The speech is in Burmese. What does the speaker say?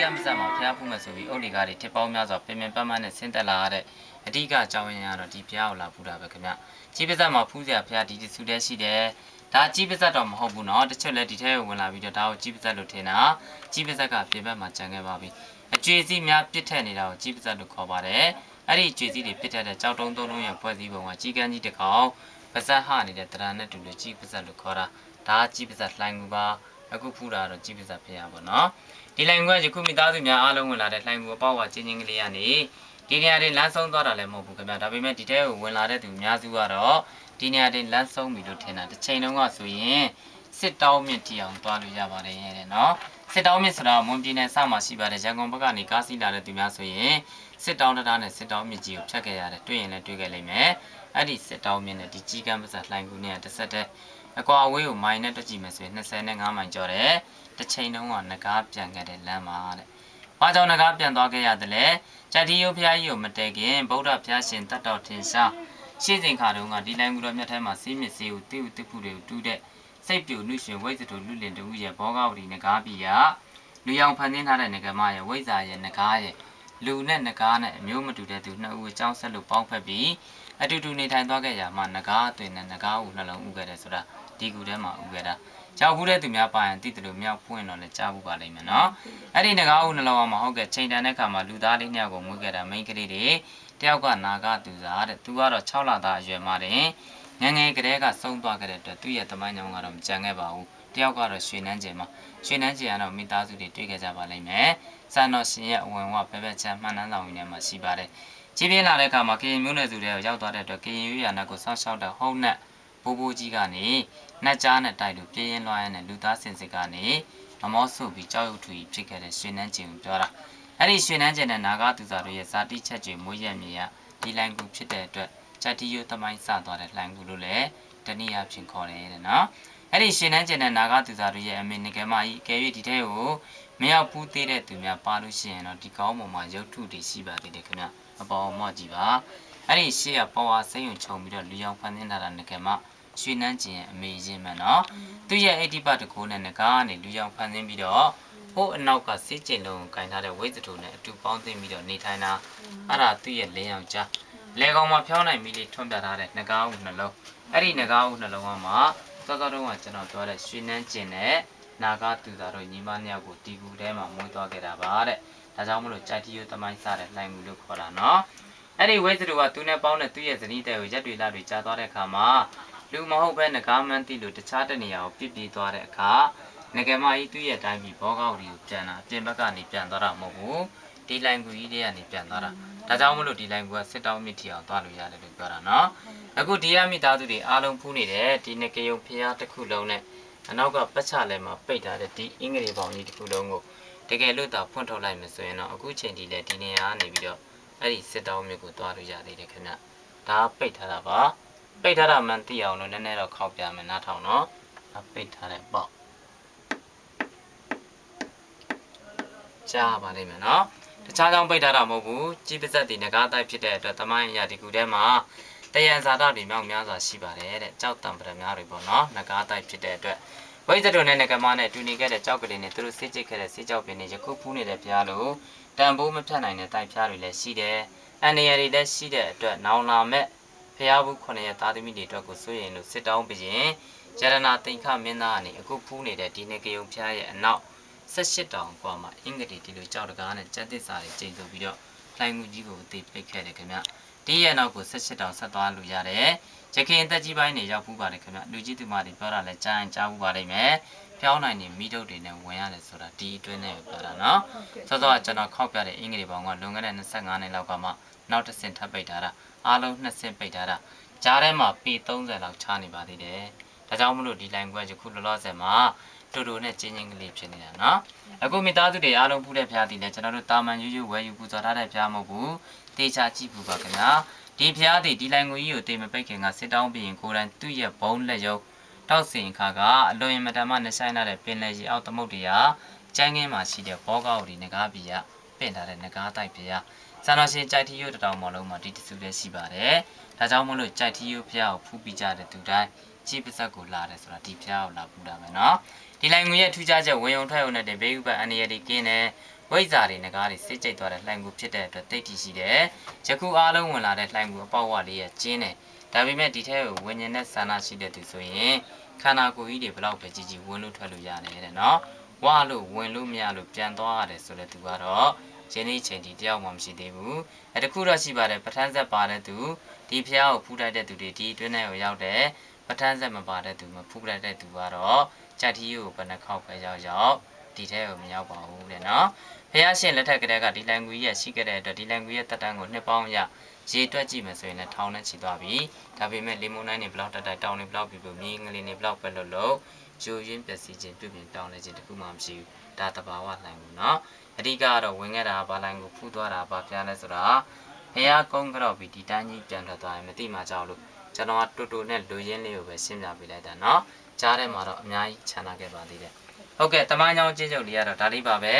ကမစားမှာဖျားဖူးမယ်ဆိုပြီးအုတ်လီကားတွေထစ်ပေါင်းများစွာပင်ပင်ပန်းပန်းနဲ့ဆင်းသက်လာရတဲ့အဓိကအကြောင်းရင်းကတော့ဒီဖျားကိုလာဖူးတာပဲခင်ဗျကြီးပါဇက်မှာဖူးစရာဖျားဒီတဆူတဲ့ရှိတယ်ဒါကြီးပါဇက်တော့မဟုတ်ဘူးเนาะတချို့လည်းဒီထဲကိုဝင်လာပြီးတော့ဒါကိုကြီးပါဇက်လို့ထင်တာကြီးပါဇက်ကပြင်ဘက်မှာကြံခဲ့ပါပြီအကျွေးစီးများပြစ်ထက်နေတာကိုကြီးပါဇက်လို့ခေါ်ပါတယ်အဲ့ဒီအကျွေးစီးတွေပြစ်ထက်တဲ့ကြောက်တုံးသုံးလုံးရဲ့ဖွဲ့စည်းပုံကကြီးကန်းကြီးတစ်ကောင်ပါဇက်ဟနေတဲ့တရားနဲ့တူလို့ကြီးပါဇက်လို့ခေါ်တာဒါကြီးပါဇက်လှိုင်းကူပါအခုဖူးတာတော့ကြီးပါဇက်ဖျားပေါ့နော်ဒီလှိုင်းကူကယခုမိသားစုများအားလုံးဝင်လာတဲ့လှိုင်းကူအပေါက်ဝချင်းချင်းကလေးကနေဒီနေရာတွေလမ်းဆုံးသွားတာလည်းမဟုတ်ဘူးခင်ဗျာဒါပေမဲ့ဒီထဲကိုဝင်လာတဲ့သူအများစုကတော့ဒီနေရာတွေလမ်းဆုံးပြီလို့ထင်တာတစ်ချိန်တုန်းကဆိုရင်စစ်တောင်းမြင့်တီအောင်သွားလို့ရပါတယ်တဲ့နော်စစ်တောင်းမြင့်ဆိုတာမွန်ပြည်နယ်စမှာရှိပါတယ်ရန်ကုန်ဘက်ကနေကားစီးလာတဲ့သူများဆိုရင်စစ်တောင်းတရားနဲ့စစ်တောင်းမြင့်ကြီးကိုဖြတ်ခဲ့ရတယ်တွေ့ရင်လည်းတွေ့ခဲ့လိမ့်မယ်အဲ့ဒီစစ်တောင်းမြင့်နဲ့ဒီကြီးကမ်းပါဇက်လှိုင်းကူနဲ့တစ်ဆက်တည်းအကွာအဝေးကိုမိုင်နဲ့တွက်ကြည့်မယ်ဆိုရင်25မိုင်ကျော်တယ်တစ်ချိန်တုန်းကငကားပြန်ခဲ့တဲ့လမ်းမှာတဲ့ဘာကြောင့်ငကားပြန်သွားခဲ့ရတယ်လဲကြတိယုဘုရားကြီးကိုမတည်ခင်ဗုဒ္ဓဘုရားရှင်တတ်တော်ထင်ရှားရှေ့စဉ်ခါတုန်းကဒီလိုင်းကူတော်မြတ်ထဲမှာစီးမြစ်စေးကိုတိဥတိဖုတွေကိုတူးတဲ့စိတ်ပြူနှုရှင်ဝိဇ္ဇတူလူလင်တူရဲ့ဘောဂဝတီငကားပြည်ကလူရောင်ဖန်ဆင်းထားတဲ့ငကမရဲ့ဝိဇ္ဇာရဲ့ငကားရဲ့လူနဲ့ငကားနဲ့အမျိုးမတူတဲ့သူနှစ်ဦးအကြောင်းဆက်လို့ပေါင်းဖက်ပြီးအတူတူနေထိုင်သွားခဲ့ရမှာငကားအသွင်နဲ့ငကားဦးနှလုံးဥခဲ့တယ်ဆိုတာဒီကူထဲမှာဥခဲ့တာကြောက်ဘူးတဲ့သူများပါရင်တိတလို့မြောက်ဖွင့်တော့လည်းကြားဘူးပါလိမ့်မယ်နော်အဲ့ဒီငကားဦးနှလုံးအောင်မဟုတ်ကဲ့ချိန်တန်တဲ့ခါမှာလူသားလေးနှစ်ယောက်ကိုမွေးခဲ့တာမိန်းကလေးတွေတယောက်ကနာဂသူစားတဲ့သူကတော့6လသားအရွယ်မှာတင်ငငယ်ကလေးကစုံသွားခဲ့တဲ့အတွက်သူ့ရဲ့တမိုင်းကြောင်ကတော့မကြံခဲ့ပါဘူးတယောက်ကတော့ရွှေနှန်းကျင်မှာရွှေနှန်းကျင်ကတော့မိသားစုတွေတွေ့ခဲ့ကြပါလိမ့်မယ်စံတော်ရှင်ရဲ့အဝင်ဝဘဲဘဲချမ်းမှန်နှန်းဆောင်ရင်းထဲမှာရှိပါတယ်ကြီးပြင်းလာတဲ့အခါမှာကရင်မျိုးနွယ်စုတွေကိုရောက်သွားတဲ့အတွက်ကရင်ရွေးရနာကိုဆောင်းရှောက်တဲ့ဟုတ်နဲ့ဘိုးဘိုးကြီးကနေနှက်ကြားနဲ့တိုက်လို့ပြင်းရင်လွှားရတဲ့လူသားစင်စစ်ကနေအမောဆုပ်ပြီးကြောက်ရွံ့ထူဖြစ်ခဲ့တဲ့ရွှေနှန်းကျင်ကိုပြောတာအဲ့ဒီရွှေနှန်းကျင်နဲ့နာဂသူစားတို့ရဲ့ဇာတိချက်ကျွေမွေးရမြေရဒီလိုင်းကူဖြစ်တဲ့အတွက်ဂျတိယသမိုင်းစသွားတဲ့လှိုင်းကူလို့လည်းတနည်းအားဖြင့်ခေါ်တယ်တဲ့နော်အဲ့ဒီရွှေနှန်းကျင်နဲ့နာဂသူစားတို့ရဲ့အမေနဂမကြီးကဲ၍ဒီထဲကိုမရောက်ဘူးသေးတဲ့သူများပါလို့ရှိရင်တော့ဒီကောင်းပေါ်မှာရုပ်ထုတွေရှိပါသေးတယ်ခင်ဗျအပေါ်မော့ကြည့်ပါအဲ့ဒီရှေ့ကပေါ်ဝါစိမ့်ုံခြုံပြီးတော့လူရောင်ဖန်ဆင်းထားတာငကမရွှေနှန်းကျင်ရဲ့အမေရင်းမှန်နော်သူ့ရဲ့အိတိပတကိုးနဲ့ငကားကနေလူရောင်ဖန်ဆင်းပြီးတော့ဟိုးအနောက်ကစစ်ကျင်လုံးကိုကင်ထားတဲ့ဝိဇ္ဇတူနဲ့အတူပေါင်းသိပြီးတော့နေထိုင်တာအဲ့ဒါသူ့ရဲ့လင်းအောင်ကြားလေကောင်မှာဖြောင်းနိုင်ပြီးလေးထွန်းပြထားတဲ့ငကားဦးနှလုံးအဲ့ဒီငကားဦးနှလုံးကမှစောစောတုန်းကကျွန်တော်ပြောတဲ့ရွှေနှန်းကျင်နဲ့နာဂသူသားတို့ညီမနှစ်ယောက်ကိုတီကူထဲမှာမွေးသွားခဲ့တာပါတဲ့ဒါကြောင့်မလို့ကြိုက်တီယိုသမိုင်းစားတဲ့လှိုင်းမှုလို့ခေါ်တာနော်အဲ့ဒီဝိဇ္ဇတူကသူနဲ့ပေါင်းတဲ့သူ့ရဲ့ဇနီးတဲ့ကိုရက်တွေလတွေကြာသွားတဲ့အခါမှာလူမဟုတ်ပဲငကားမန်းတိလို့တခြားတနေရာကိုပြစ်ပြေးသွားတဲ့အခါငကမကြီးသူ့ရဲ့တိုင်းပြည်ဘောကောက်ဒီကိုပြန်လာပြင်ဘက်ကနေပြန်သွားတာမဟုတ်ဘူးဒီလိုင်းကူကြီးတွေကနေပြန်သွားတာဒါကြောင့်မလို့ဒီလိုင်းကူကစစ်တောင်းမြစ်ထီအောင်သွားလို့ရတယ်လို့ပြောတာနော်အခုဒီရမိသားစုတွေအားလုံးဖူးနေတဲ့ဒီနကယုံဖျားတစ်ခုလုံးနဲ့အနောက်ကပတ်ချလဲမှာပိတ်ထားတဲ့ဒီအင်္ဂလိပ်ပေါင်းကြီးတစ်ခုလုံးကိုတကယ်လို့သာဖွင့်ထုတ်လိုက်မှဆိုရင်တော့အခုချိန်ထိလည်းဒီနေရာကနေပြီးတော့အဲ့ဒီစစ်တောင်းမြစ်ကိုသွားလို့ရသေးတယ်ခင်ဗျဒါပိတ်ထားတာပါပိတ်ထားတာမှန်သိအောင်လို့နည်းနည်းတော့ခောက်ပြမယ်နားထောင်နော်ပိတ်ထားတဲ့ပေါ့ကြားပါလိမ့်မယ်နော်တခြားကြောင့်ပိတ်ထားတာမဟုတ်ဘူးကြီးပါဇက်ဒီငကားတိုက်ဖြစ်တဲ့အတွက်တမိုင်းအရာဒီကူထဲမှာတယံဇာတတွေမြောက်များစွာရှိပါတယ်တဲ့ကြောက်တံပရများတွေပေါ့နော်ငကားတိုက်ဖြစ်တဲ့အတွက်ဝိဇ္ဇတုနဲ့ငကမနဲ့တူနေခဲ့တဲ့ကြောက်ကလေးနဲ့သူတို့စစ်ကျစ်ခဲ့တဲ့စစ်ကြောက်ပင်တွေယခုဖူးနေတဲ့ဖျားလို့တန်ဖိုးမဖြတ်နိုင်တဲ့တိုက်ဖျားတွေလည်းရှိတယ်အန်ရတွေလည်းရှိတဲ့အတွက်နောင်လာမဲ့ဖျားဘူး9ရက်သားသမီးတွေအတွက်ကိုစိုးရင်လို့စစ်တောင်းပြီးရင်ရတနာတိန်ခမင်းသားကနေအခုဖူးနေတဲ့ဒီနေကယုံဖျားရဲ့အနောက်18တောင်กว่าမှာအင်္ဂတိဒီလိုကြောက်တကားနဲ့စက်သစ္စာတွေကျိန်ဆိုပြီးတော့လှိုင်းမှုကြီးကိုအသေးပိတ်ခဲ့တယ်ခင်ဗျဒီရဲ့နောက်ကို18တောင်ဆက်သွားလို့ရတယ်ရခင်အသက်ကြီးပိုင်းနေရောက်ဖူးပါတယ်ခင်ဗျလူကြီးသူမတွေပြောတာလဲကြားရင်ကြားဖူးပါလိမ့်မယ်ဖျောင်းနိုင်နေမိတုတ်တွေနဲ့ဝင်ရတယ်ဆိုတာဒီအတွင်းနဲ့ပြောတာနော်စောစောကကျွန်တော်ခောက်ပြတဲ့အင်္ဂလိပ်ပေါင်းကလွန်ခဲ့တဲ့25နှစ်လောက်ကမှနောက်တစ်ဆင့်ထပ်ပိတ်ထားတာအားလုံး2ဆင့်ပိတ်ထားတာကြားထဲမှာပေ30လောက်ချနေပါသေးတယ်ဒါကြောင့်မလို့ဒီလိုင်းကွက်ယခုလောလောဆယ်မှာတူတူနဲ့ချင်းချင်းကလေးဖြစ်နေတာနော်အခုမိသားစုတွေအားလုံးဖူးတဲ့ဖျားတည်လဲကျွန်တော်တို့တာမန်ရွရွဝဲယူပူဇော်ထားတဲ့ဖျားမဟုတ်ဘူးတေချာကြည့်ဘူးပါခင်ဗျာဒီဖျားတည်ဒီလိုင်းကိုကြီးကိုတေမပိတ်ခင်ကစစ်တောင်းပြီးရင်ကိုယ်တိုင်သူ့ရဲ့ဘုံလက်ရုပ်တောက်စင်ခါကအလွန်ရမတမ်းမှနှဆိုင်လာတဲ့ပင်လယ်ကြီးအောက်သမုတ်တရားကျန်းကင်းမှာရှိတဲ့ဘောကောက်ဒီငကားပြည်ကပင့်ထားတဲ့ငကားတိုက်ပြည်ကစံတော်ရှင်ကြိုက်ထီယိုတတောင်မော်လုံးမှာဒီတစုလေးရှိပါတယ်ဒါကြောင့်မလို့ကြိုက်ထီယိုဖျားကိုဖူးပြီးကြတဲ့သူတိုင်းကြီးပစက်ကိုလာတယ်ဆိုတာဒီဖျားကိုလာပူတာပဲနော်ဒီလိုင်ငွေရဲ့ထူးခြားချက်ဝင်ုံထွက်ုံနဲ့ဘေးဥပအန္တရာယ်တွေကင်းတယ် ဝိဇ္ဇာတွေငကားတွေစစ်ကျိတ်သွားတဲ့လှိုင်ကူဖြစ်တဲ့အတွက်တိတ်တီရှိတယ်ယခုအားလုံးဝင်လာတဲ့လှိုင်ကူအပေါက်ဝလေးရဲ့ကျင်းတယ်ဒါပေမဲ့ဒီထဲကိုဝิญဉ်နဲ့ဆန္ဒရှိတဲ့သူဆိုရင်ခန္ဓာကိုယ်ကြီးတွေဘလောက်ပဲကြီးကြီးဝင်လို့ထွက်လို့ရတယ်တဲ့နော်ဝါလို့ဝင်လို့မရလို့ပြန်သွားရတယ်ဆိုတဲ့သူကတော့ယနေ့ချိန်ဒီတယောက်မှမရှိသေးဘူးတခုတော့ရှိပါတယ်ပဋ္ဌာန်းဆက်ပါတဲ့သူဒီဖျားကိုဖူးတိုက်တဲ့သူတွေဒီအတွင်းထဲကိုရောက်တယ်ပဋ္ဌာန်းဆက်မပါတဲ့သူမဖူးတိုက်တဲ့သူကတော့ကြက်ထီးကိုဘယ်နှခေါက်ပဲရောက်ဒီထဲကိုမရောက်ပါဘူးတဲ့နော်ဖျားရှင်လက်ထက်ကတည်းကဒီလန်ကွီရဲ့ရှိခဲ့တဲ့အတွက်ဒီလန်ကွီရဲ့တက်တန်းကိုနှစ်ပေါင်းရရေတွက်ကြည့်မယ်ဆိုရင်လည်းထောင်နဲ့ချီသွားပြီဒါပေမဲ့လေမုန်တိုင်းတွေဘလောက်တက်တိုက်တောင်းတွေဘလောက်ပြပြမြေငလင်တွေဘလောက်ပဲလို့ဂျိုရင်းပျက်စီးခြင်းပြုပြင်တောင်းလဲခြင်းတခုမှမရှိဘူးဒါတဘာဝလှိုင်ဘူးနော်အဓိကတော့ဝင်ခဲ့တာဘာလှိုင်ကိုဖူးသွားတာဘာပြလဲဆိုတာဖျားကုန်းကြောက်ပြီးဒီတိုင်းကြီးပြန်ထွက်သွားရင်မသိမှကြောက်လို့ကျွန်တော်ကတူတူနဲ့လူရင်းလေးကိုပဲရှင်းပြပေးလိုက်တာနော်ကြားထဲမှာတော့အများကြီးခြံထားခဲ့ပါသေးတယ်ဟုတ်ကဲ့တမိုင်းကြောင်ကျင်းချုပ်လေးကတော့ဒါလေးပါပဲ